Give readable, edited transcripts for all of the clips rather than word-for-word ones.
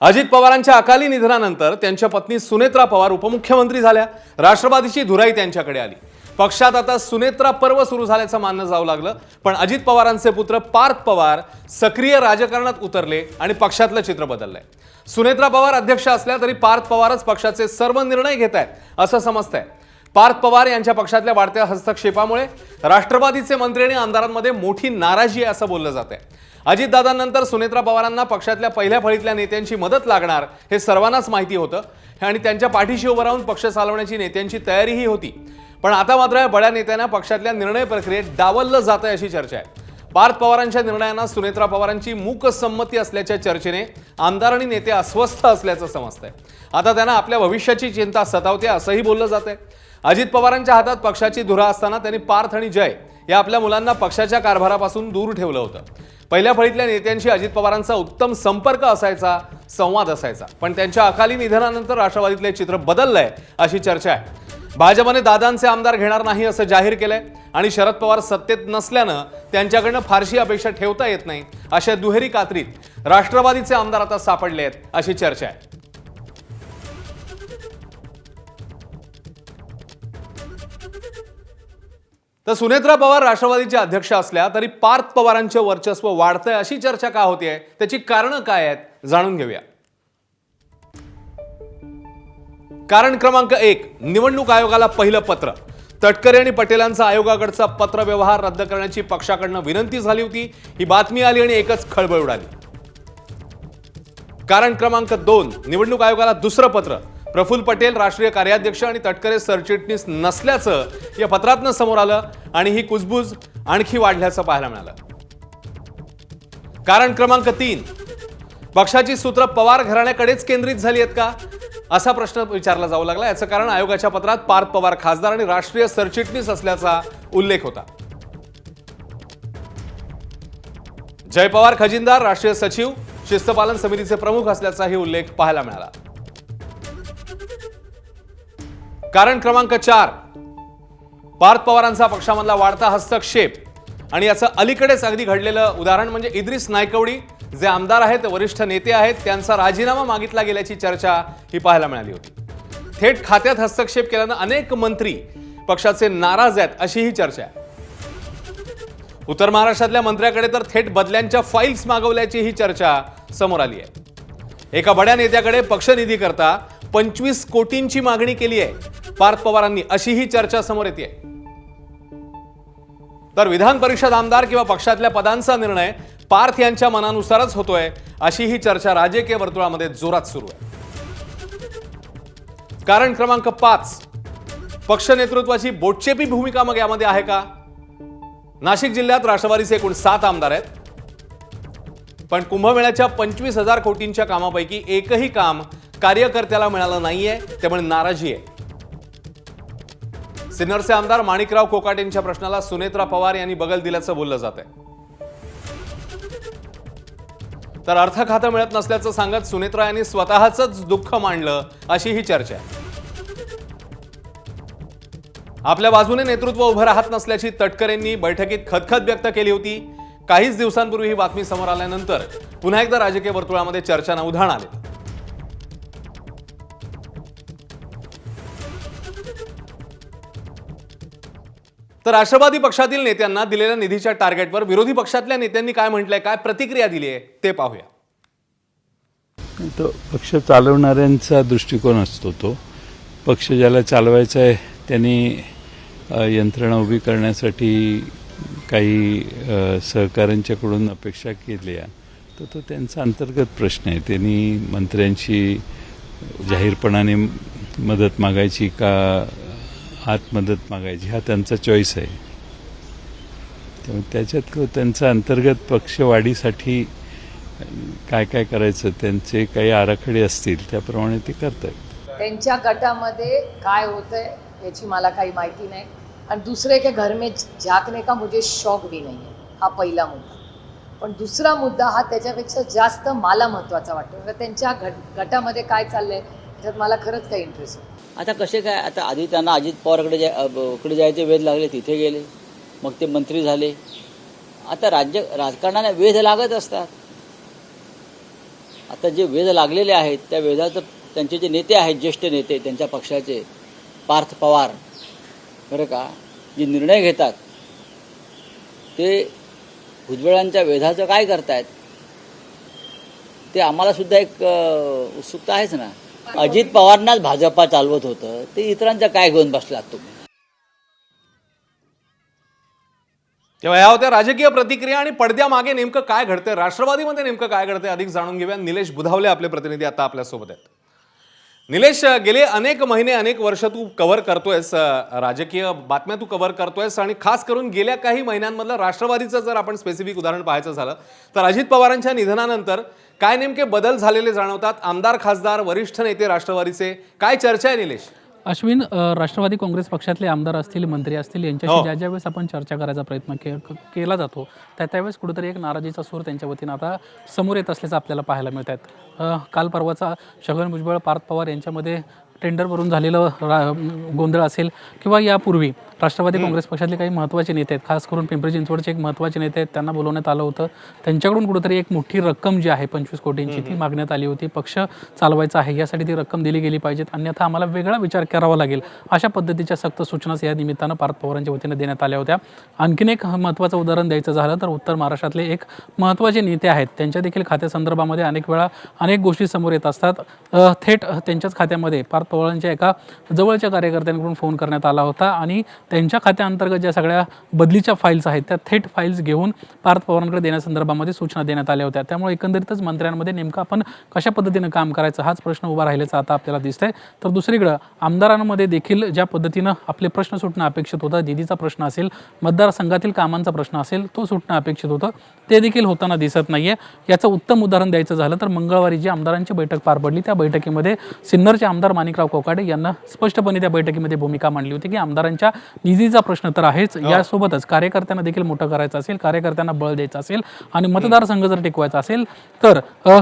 अजित पवारांच्या अकाली निधनानंतर त्यांच्या पत्नी सुनेत्रा पवार उपमुख्यमंत्री झाल्या। राष्ट्रवादीची धुराई त्यांच्याकडे आली। पक्षात आता सुनेत्रा पर्व सुरू झाल्याचं मानलं जाऊ लागलं, पण अजित पवारांचे पुत्र पार्थ पवार सक्रिय राजकारणात उतरले आणि पक्षातलं चित्र बदललंय। सुनेत्रा पवार अध्यक्ष असल्या तरी पार्थ पवारच पक्षाचे सर्व निर्णय घेत आहेत असं समजतंय। पार्थ पवार यांच्या पक्षातल्या वाढत्या हस्तक्षेपामुळे राष्ट्रवादीचे मंत्री आणि आमदारांमध्ये मोठी नाराजी आहे असं बोललं जातंय। अजितदादांनंतर सुनेत्रा पवारांना पक्षातल्या पहिल्या फळीतल्या नेत्यांची मदत लागणार हे सर्वांनाच माहिती होतं आणि त्यांच्या पाठीशी उभं राहून पक्ष चालवण्याची नेत्यांची तयारीही होती। पण आता मात्र या बड्या नेत्यांना पक्षातल्या निर्णय प्रक्रियेत डावललं जातंय अशी चर्चा आहे। पार्थ पवारांच्या निर्णयांना सुनेत्रा पवारांची मूक संमती असल्याच्या चर्चेने आमदार आणि नेते अस्वस्थ असल्याचं समजतंय। आता त्यांना आपल्या भविष्याची चिंता सतावते असंही बोललं जातंय। अजित पवारांच्या हातात पक्षाची धुरा असताना त्यांनी पार्थ आणि जय या आपल्या मुलांना पक्षाच्या कारभारापासून दूर ठेवलं होतं। पहिल्या फळीतल्या नेत्यांशी अजित पवारांचा उत्तम संपर्क असायचा, संवाद असायचा, पण त्यांच्या अकाली निधनानंतर राष्ट्रवादीतले चित्र बदललंय अशी चर्चा आहे। भाजपने दादांचे आमदार घेणार नाही असं जाहीर केलंय आणि शरद पवार सत्तेत नसल्यानं त्यांच्याकडनं फारशी अपेक्षा ठेवता येत नाही अशा दुहेरी कात्रीत राष्ट्रवादीचे आमदार आता सापडले आहेत अशी चर्चा आहे। तर सुनेत्रा पवार राष्ट्रवादीचे अध्यक्ष असल्या तरी पार्थ पवारांचे वर्चस्व वाढतंय अशी चर्चा का होतीये, त्याची कारणं काय आहेत जाणून घेऊया। कारण क्रमांक 1, निवडणूक आयोगाला पहिलं पत्र। तटकरे आणि पटेलांचा आयोगाकडचा पत्रव्यवहार रद्द करण्याची पक्षाकडनं विनंती झाली होती। ही बातमी आली आणि एकच खळबळ उडाली। कारण क्रमांक 2, निवडणूक आयोगाला दुसरं पत्र। प्रफुल्ल पटेल राष्ट्रीय कार्याध्यक्ष आणि तटकरे सरचिटणीस नसल्याचं या पत्रातनं समोर आलं आणि ही कुजबूज आणखी वाढल्याचं पाहायला मिळालं। कारण क्रमांक 3, पक्षाची सूत्र पवार घराण्याकडेच केंद्रित झाली आहेत का असा प्रश्न विचारला जाऊ लागला। याचं कारण आयोगाच्या पत्रात पार्थ पवार खासदार आणि राष्ट्रीय सरचिटणीस असल्याचा उल्लेख होता। जय पवार खजिनदार, राष्ट्रीय सचिव, शिस्तपालन समितीचे प्रमुख असल्याचाही उल्लेख पाहायला मिळाला। कारण क्रमांक 4, पार्थ पवारांचा पक्षामधला वाढता हस्तक्षेप आणि याचं अलीकडेच अगदी घडलेलं उदाहरण म्हणजे इद्रिस नायकवडी जे आमदार आहेत, वरिष्ठ नेते आहेत, त्यांचा राजीनामा मागितला गेल्याची चर्चा ही पाहायला मिळाली होती। थेट खात्यात हस्तक्षेप केल्यानं अनेक मंत्री पक्षाचे नाराज आहेत अशी ही चर्चा आहे। उत्तर महाराष्ट्रातल्या मंत्र्याकडे तर थेट बदल्यांच्या फाईल्स मागवल्याची ही चर्चा समोर आली आहे। एका बड्या नेत्याकडे पक्षनिधी करता 25 कोटींची मागणी केली आहे पार्थ पवारांनी अशी ही चर्चा समोर येते। तर विधान परिषद आमदार किंवा पक्षातल्या पदांचा निर्णय पार्थ यांच्या मनानुसारच होतोय अशी ही चर्चा राजकीय वर्तुळामध्ये जोरात सुरू आहे। कारण क्रमांक 5, पक्ष नेतृत्वाची बोटचेपी भूमिका मग यामध्ये आहे का? नाशिक जिल्ह्यात राष्ट्रवादीचे एकूण 7 आमदार आहेत, पण कुंभमेळ्याच्या 25,000 कोटींच्या कामापैकी एकही काम कार्यकर्त्याला मिळालं नाहीये, त्यामुळे नाराजी आहे। सिन्नरचे आमदार माणिकराव कोकाटेंच्या प्रश्नाला सुनेत्रा पवार यांनी बगल दिल्याचं बोललं जात आहे। तर अर्थ खातं मिळत नसल्याचं सांगत सुनेत्रा यांनी स्वतःच दुःख मांडलं अशी ही चर्चा आहे। आपल्या बाजूने नेतृत्व उभं राहत नसल्याची तटकरेंनी बैठकीत खदखद व्यक्त केली होती। काहीच दिवसांपूर्वी ही बातमी समोर आल्यानंतर पुन्हा एकदा राजकीय वर्तुळामध्ये चर्चांना उधाण आले। तर राष्ट्रवादी पक्षातील नेत्यांना दिलेल्या निधीच्या टार्गेटवर विरोधी पक्षातल्या नेत्यांनी काय म्हटलंय, काय प्रतिक्रिया दिली आहे ते पाहूया। तो पक्ष चालवणाऱ्यांचा दृष्टिकोन असतो। तो पक्ष ज्याला चालवायचा आहे त्यांनी यंत्रणा उभी करण्यासाठी काही सहकाऱ्यांच्याकडून अपेक्षा केल्या, तर तो त्यांचा अंतर्गत प्रश्न आहे। त्यांनी मंत्र्यांची जाहीरपणाने मदत मागायची का आत्मदत मागायची हा त्यांचा चॉईस आहे। त्यामुळे त्याच्यात त्यांचा अंतर्गत पक्षवाढीसाठी काय काय करायचं त्यांचे काही आराखडे असतील त्याप्रमाणे ते करतात। त्यांच्या गटामध्ये काय होतंय याची मला काही माहिती नाही आणि दुसरे के घर में झांकने का मुझे शौक भी नहीं है, हा पहिला मुद्दा। पण दुसरा मुद्दा हा त्याच्यापेक्षा जास्त मला महत्त्वाचा वाटतो। त्यांच्या गटामध्ये काय चाललंय त्याच्यात मला खरंच काही इंटरेस्ट आहे। आता कसे काय, आता आधी त्यांना अजित पवारकडे जायचे वेध लागले, तिथे गेले, मग ते मंत्री झाले। आता राजकारणाने वेध लागत असतात। आता जे वेध लागलेले आहेत त्या वेधाचं त्यांचे जे नेते आहेत, ज्येष्ठ नेते त्यांच्या पक्षाचे, पार्थ पवार, बरं का, जे निर्णय घेतात ते भुजबळांच्या वेधाचं काय करतायत ते आम्हाला सुद्धा एक उत्सुकता आहेच ना. अजित पवारांनाच भाजपा चालवत होतं, ते इतरांच्या काय घेऊन बसलात तुम्ही? तेव्हा ह्या होत्या राजकीय प्रतिक्रिया आणि पडद्यामागे नेमकं काय घडतंय, राष्ट्रवादीमध्ये नेमकं काय घडतंय, अधिक जाणून घेऊया. निलेश बुधावले आपले प्रतिनिधी आता आपल्यासोबत आहेत. निलेश, गेले अनेक महिने अनेक वर्ष तू कव्हर करतोयस, राजकीय बातम्या तू कव्हर करतोयस आणि खास करून गेल्या काही महिन्यांमधलं राष्ट्रवादीचं जर आपण स्पेसिफिक उदाहरण पाहायचं झालं तर अजित पवारांच्या निधनानंतर काय नेमके बदल झालेले जाणवतात? आमदार, खासदार, वरिष्ठ नेते राष्ट्रवादीचे काय चर्चा आहे निलेश? अश्विन, राष्ट्रवादी काँग्रेस पक्षातले आमदार असतील, मंत्री असतील, यांच्याशी ज्या वेळेस आपण चर्चा करायचा प्रयत्न केला जातो त्यावेळेस कुठेतरी एक नाराजीचा सूर त्यांच्या वतीनं आता समोर येत असल्याचं आपल्याला पाहायला मिळत आहेत. काल परवाचा छगन भुजबळ, पार्थ पवार यांच्यामध्ये टेंडरवरून झालेलं गोंधळ असेल किंवा यापूर्वी राष्ट्रवादी काँग्रेस पक्षातले काही महत्त्वाचे नेते आहेत, खास करून पिंपरी चिंचवडचे एक महत्त्वाचे नेते आहेत, त्यांना बोलवण्यात आलं होतं. त्यांच्याकडून कुठेतरी एक मोठी रक्कम जी आहे 25 कोटींची ती मागण्यात आली होती. पक्ष चालवायचा आहे यासाठी ती रक्कम दिली गेली पाहिजेत, अन्यथा आम्हाला वेगळा विचार करावा लागेल, अशा पद्धतीच्या सक्त सूचना या निमित्तानं पार्थ पवारांच्या वतीनं देण्यात आल्या होत्या. आणखीन एक महत्त्वाचं उदाहरण द्यायचं झालं तर उत्तर महाराष्ट्रातले एक महत्त्वाचे नेते आहेत, त्यांच्या देखील खात्यासंदर्भामध्ये अनेक वेळा अनेक गोष्टी समोर येत असतात. थेट त्यांच्याच खात्यामध्ये पार्थ पवारांच्या एका जवळच्या कार्यकर्त्यांकडून फोन करण्यात आला होता आणि त्यांच्या खात्याअंतर्गत ज्या सगळ्या बदलीच्या फाईल्स आहेत त्या थेट फाईल्स घेऊन पार्थ पवारांकडे देण्यासंदर्भामध्ये सूचना देण्यात आल्या होत्या. त्यामुळे एकंदरीतच मंत्र्यांमध्ये नेमकं आपण कशा पद्धतीनं काम करायचं हाच प्रश्न उभा राहिल्याचा आता आपल्याला दिसतंय. तर दुसरीकडं आमदारांमध्ये देखील ज्या पद्धतीनं आपले प्रश्न सुटणं अपेक्षित होतं, निधीचा प्रश्न असेल, मतदारसंघातील कामांचा प्रश्न असेल, तो सुटणं अपेक्षित होतं, ते देखील होताना दिसत नाहीये. याचं उत्तम उदाहरण द्यायचं झालं तर मंगळवारी जी आमदारांची बैठक पार पडली त्या बैठकीमध्ये सिन्नरचे आमदार माणिकराव कोकाटे यांना स्पष्टपणे त्या बैठकीमध्ये भूमिका मांडली होती की आमदारांच्या निधीचा प्रश्न तर आहेच, यासोबतच कार्यकर्त्यांना देखील मोठं करायचं असेल, कार्यकर्त्यांना बळ द्यायचं असेल आणि मतदारसंघ जर टिकवायचा असेल तर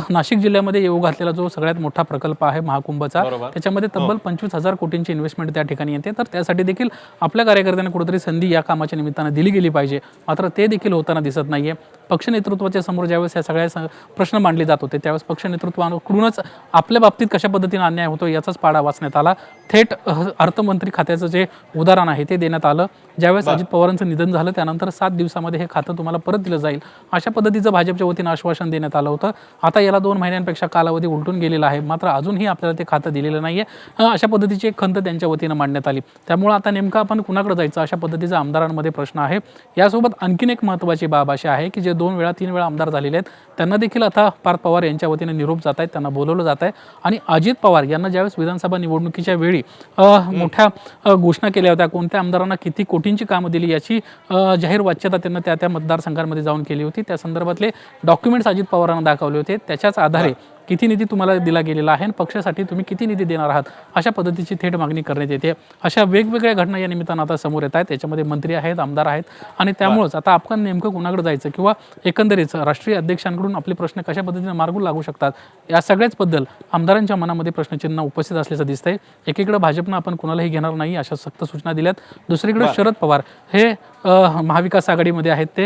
नाशिक जिल्ह्यामध्ये येऊ घातलेला जो सगळ्यात मोठा प्रकल्प आहे महाकुंभचा, त्याच्यामध्ये तब्बल 25,000 कोटींची इन्व्हेस्टमेंट त्या ठिकाणी येते. तर त्यासाठी देखील आपल्या कार्यकर्त्यांना कुठेतरी संधी या कामाच्या निमित्तानं दिली गेली पाहिजे, मात्र ते देखील होताना दिसत नाहीये. पक्ष नेतृत्वाच्या समोर ज्यावेळेस या सगळ्या प्रश्न मांडले जात होते त्यावेळेस पक्ष नेतृत्वाकडूनच आपल्या बाबतीत कशा पद्धतीने अन्याय होतो याचाच पाडा वाचण्यात आला. थेट अर्थमंत्री खात्याचं जे उदाहरण आहे ते देण्यात आलं. ज्यावेळेस अजित पवारांचं निधन झालं त्यानंतर 7 दिवसामध्ये हे खातं तुम्हाला परत दिलं जाईल अशा पद्धतीचं भाजपच्या वतीनं आश्वासन देण्यात आलं होतं. आता याला 2 महिन्यांपेक्षा कालावधी उलटून गेलेला आहे, मात्र अजूनही आपल्याला ते खातं दिलेलं नाहीये. अशा पद्धतीची एक खंत त्यांच्या वतीनं मांडण्यात आली. त्यामुळे आता नेमकं आपण कुणाकडे जायचं अशा पद्धतीचा आमदारांमध्ये प्रश्न आहे. यासोबत आणखीन एक महत्त्वाची बाब अशी आहे की जे 2 वेळा 3 वेळा आमदार झालेले आहेत त्यांना देखील आता पार्थ पवार यांच्या वतीने निरोप जात आहेत, त्यांना बोलवलं जात आहे. आणि अजित पवार यांना ज्यावेळेस विधानसभा निवडणुकीच्या वेळी मोठ्या घोषणा केल्या होत्या, कोणत्या आमदारांना किती कोटींची कामं दिली याची जाहीर वाच्यता त्यांना त्या मतदारसंघांमध्ये जाऊन केली होती. त्या संदर्भातले डॉक्युमेंट्स अजित पवारांना दाखवले होते. त्याच्याच आधारे किती निधी तुम्हाला दिला गेलेला आहे आणि पक्षासाठी तुम्ही किती निधी देणार आहात अशा पद्धतीची थेट मागणी करण्यात येते. अशा वेगवेगळ्या घटना या निमित्तानं आता समोर येत आहेत. त्याच्यामध्ये मंत्री आहेत, आमदार आहेत आणि त्यामुळेच आता आपण नेमकं कुणाकडे जायचं किंवा एकंदरीत राष्ट्रीय अध्यक्षांकडून आपले प्रश्न कशा पद्धतीने मार्गू लागू शकतात या सगळ्याच बद्दल आमदारांच्या मनामध्ये प्रश्नचिन्ह उपस्थित असल्याचं दिसतंय. एकीकडे भाजपनं आपण कुणालाही घेणार नाही अशा सक्त सूचना दिल्यात, दुसरीकडे शरद पवार हे महाविकास आघाडीमध्ये आहेत, ते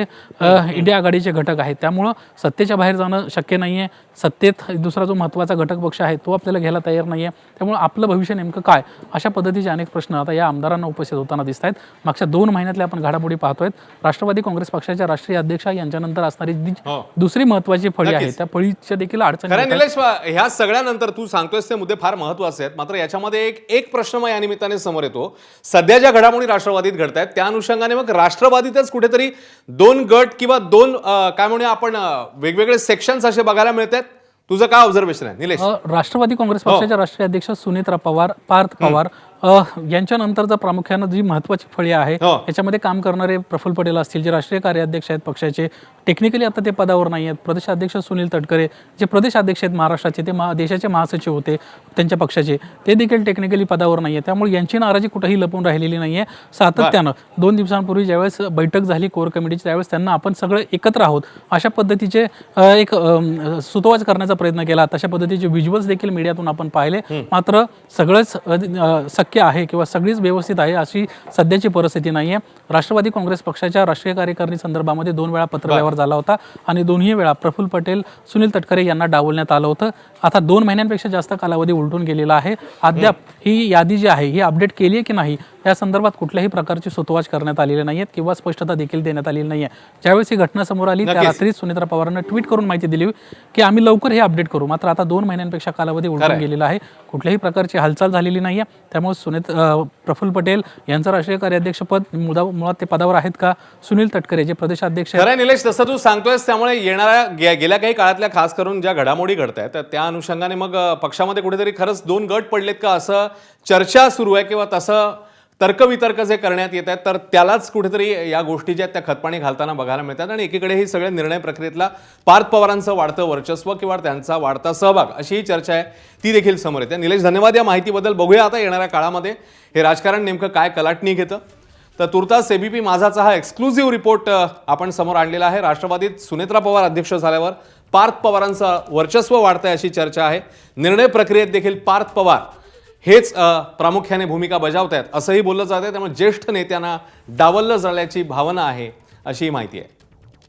इंडिया आघाडीचे घटक आहेत. त्यामुळं सत्तेच्या बाहेर जाणं शक्य नाहीये. सत्तेत दुसरा जो महत्त्वाचा घटक पक्ष आहे तो आपल्याला घ्यायला तयार नाहीये. त्यामुळे आपलं भविष्य नेमकं काय अशा पद्धतीचे अनेक प्रश्न आता या आमदारांना उपस्थित होताना दिसत आहेत. मागच्या 2 महिन्यातले आपण घडामोडी पाहतोय. राष्ट्रवादी काँग्रेस पक्षाच्या राष्ट्रीय अध्यक्षा यांच्यानंतर असणारी दुसरी महत्त्वाची फळी आहे, त्या फळीच्या देखील अडचणी. निलेश, ह्या सगळ्यानंतर तू सांगतोयस ते मुद्दे फार महत्त्वाचे आहेत, मात्र याच्यामध्ये एक प्रश्न मग या निमित्ताने समोर येतो. सध्या ज्या घडामोडी राष्ट्रवादीत घडत आहेत त्या अनुषंगाने मग राष्ट्रवादीतच कुठेतरी 2 गट किंवा 2 काय म्हणूया आपण वेगवेगळे सेक्शन्स असे बघायला मिळत आहेत. तुझं काय ऑब्झर्वेशन आहे निलेश? राष्ट्रवादी काँग्रेस पक्षाच्या राष्ट्रीय अध्यक्ष सुनेत्रा पवार, पार्थ पवार यांच्यानंतर जर प्रामुख्यानं जी महत्त्वाची फळी आहे याच्यामध्ये काम करणारे प्रफुल्ल पटेल असतील, जे राष्ट्रीय कार्याध्यक्ष आहेत पक्षाचे, टेक्निकली आता ते पदावर नाही आहेत. प्रदेशाध्यक्ष सुनील तटकरे जे प्रदेशाध्यक्ष आहेत महाराष्ट्राचे, ते देशाचे महासचिव होते त्यांच्या पक्षाचे, ते देखील टेक्निकली पदावर नाही आहे. त्यामुळे यांची नाराजी कुठेही लपून राहिलेली नाही आहे. सातत्यानं 2 दिवसांपूर्वी ज्यावेळेस बैठक झाली कोर कमिटीची त्यावेळेस त्यांना आपण सगळे एकत्र आहोत अशा पद्धतीचे एक सुतोवाच करण्याचा प्रयत्न केला. तशा पद्धतीचे व्हिज्युअल्स देखील मीडियातून आपण पाहिले, मात्र सगळंच टक्के आहे किंवा सगळीच व्यवस्थित आहे अशी सध्याची परिस्थिती नाही आहे. राष्ट्रवादी काँग्रेस पक्षाच्या राष्ट्रीय कार्यकारिणी संदर्भामध्ये 2 वेळा पत्रव्यवहार झाला होता आणि दोन्ही वेळा प्रफुल्ल पटेल, सुनील तटकरे यांना डावलण्यात आलं होतं. आता 2 महिन्यांपेक्षा जास्त कालावधी उलटून गेलेला आहे. अद्याप ही यादी जी आहे ही अपडेट केली आहे की नाही या संदर्भात कुठल्याही प्रकारची सुतवाच करण्यात आलेली नाही आहेत किंवा स्पष्टता देखील देण्यात आलेली नाही आहे. ज्यावेळेस ही घटना समोर आली त्या रात्री सुनेत्रा पवारांना ट्विट करून माहिती दिली की आम्ही लवकर हे अपडेट करू. मात्र आता 2 महिन्यांपेक्षा कालावधी उलटून गेलेला आहे. कुठल्याही प्रकारची हालचाल झालेली नाही आहे. त्यामुळे प्रफुल्ल पटेल यांचं राष्ट्रीय कार्याध्यक्षपद मुळात ते पदावर आहेत का? सुनील तटकरे जे प्रदेशाध्यक्ष खरं आहे निलेश, तसं तू सांगतोयस त्यामुळे येणाऱ्या गेल्या काही काळातल्या खास करून ज्या घडामोडी घडत आहेत त्या अनुषंगाने मग पक्षामध्ये कुठेतरी खरंच 2 गट पडलेत का असं चर्चा सुरू आहे किंवा तसं तर्कवितर्क जे करण्यात येत आहेत तर त्यालाच कुठेतरी या गोष्टी ज्या आहेत त्या खतपाणी घालताना बघायला मिळतात. आणि एकीकडे ही सगळ्या निर्णय प्रक्रियेतला पार्थ पवारांचं वाढतं वर्चस्व किंवा त्यांचा वाढता सहभाग अशी ही चर्चा आहे ती देखील समोर येते. निलेश, धन्यवाद या माहितीबद्दल. बघूया आता येणाऱ्या काळामध्ये हे राजकारण नेमकं काय कलाटणी घेतं. तर तुर्तास एबीपी माझाचा हा एक्सक्लुझिव्ह रिपोर्ट आपण समोर आणलेला आहे. राष्ट्रवादीत सुनेत्रा पवार अध्यक्ष झाल्यावर पार्थ पवारांचं वर्चस्व वाढतंय अशी चर्चा आहे. निर्णय प्रक्रियेत देखील पार्थ पवार हेच प्रामुख्याने भूमिका बजावत आहेत असंही बोललं जात आहे. त्यामुळे ज्येष्ठ नेत्यांना डावललं जाण्याची भावना आहे अशी माहिती आहे.